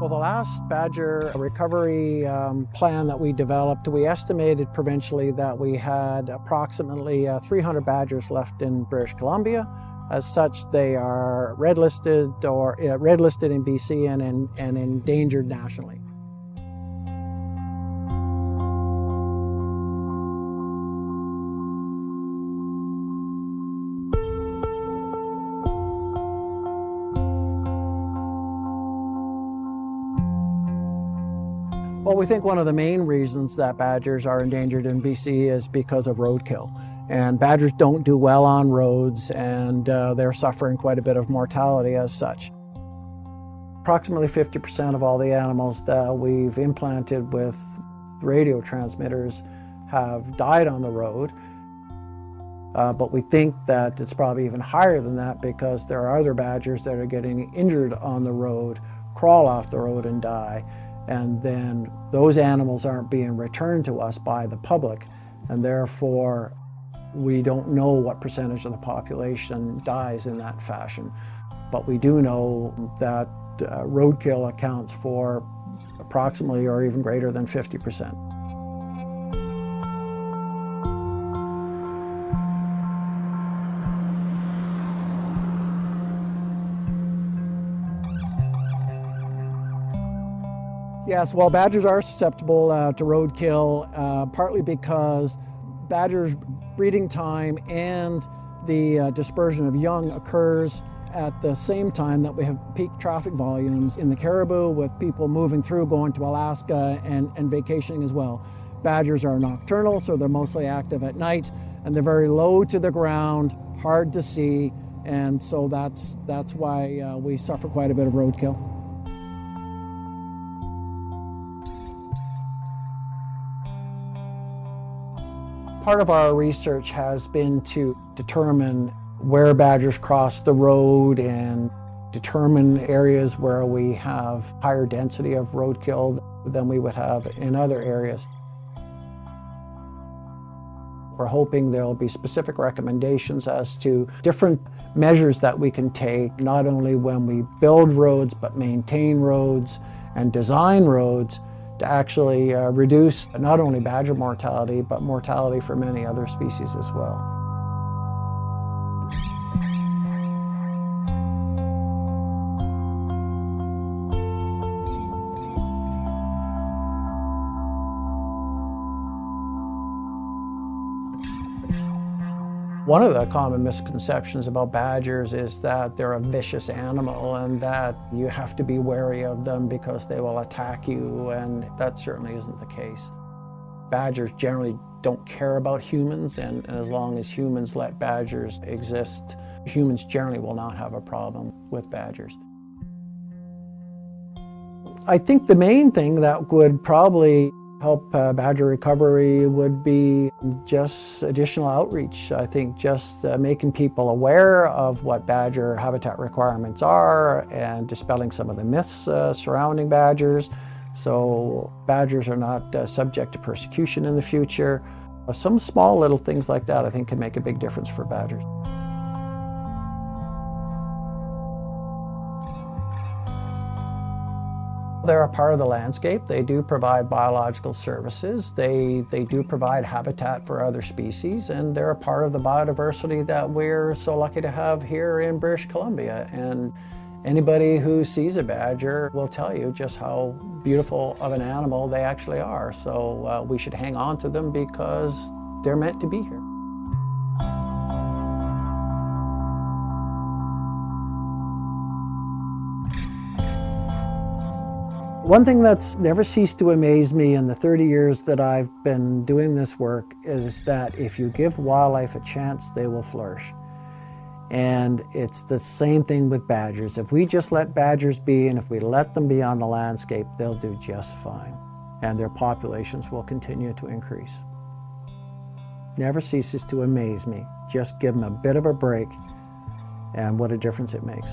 Well, the last badger recovery plan that we developed, we estimated provincially that we had approximately 300 badgers left in British Columbia. As such, they are red listed in BC and endangered nationally. Well, we think one of the main reasons that badgers are endangered in BC is because of roadkill. And badgers don't do well on roads, and they're suffering quite a bit of mortality as such. Approximately 50% of all the animals that we've implanted with radio transmitters have died on the road. But we think that it's probably even higher than that because there are other badgers that are getting injured on the road, crawl off the road and die. And then those animals aren't being returned to us by the public, and therefore we don't know what percentage of the population dies in that fashion. But we do know that roadkill accounts for approximately or even greater than 50%. Yes, well, badgers are susceptible to roadkill, partly because badgers' breeding time and the dispersion of young occurs at the same time that we have peak traffic volumes in the caribou, with people moving through, going to Alaska and vacationing as well. Badgers are nocturnal, so they're mostly active at night, and they're very low to the ground, hard to see, and so that's why we suffer quite a bit of roadkill. Part of our research has been to determine where badgers cross the road and determine areas where we have higher density of roadkill than we would have in other areas. We're hoping there will be specific recommendations as to different measures that we can take, not only when we build roads, but maintain roads and design roads, to actually reduce not only badger mortality, but mortality for many other species as well. One of the common misconceptions about badgers is that they're a vicious animal and that you have to be wary of them because they will attack you, and that certainly isn't the case. Badgers generally don't care about humans, and as long as humans let badgers exist, humans generally will not have a problem with badgers. I think the main thing that would probably help badger recovery would be just additional outreach. I think just making people aware of what badger habitat requirements are and dispelling some of the myths surrounding badgers, so badgers are not subject to persecution in the future. Some small little things like that I think can make a big difference for badgers. They're a part of the landscape. They do provide biological services. They do provide habitat for other species, and they're a part of the biodiversity that we're so lucky to have here in British Columbia. And anybody who sees a badger will tell you just how beautiful of an animal they actually are. So we should hang on to them because they're meant to be here. One thing that's never ceased to amaze me in the 30 years that I've been doing this work is that if you give wildlife a chance, they will flourish. And it's the same thing with badgers. If we just let badgers be, and if we let them be on the landscape, they'll do just fine. And their populations will continue to increase. Never ceases to amaze me. Just give them a bit of a break, and what a difference it makes.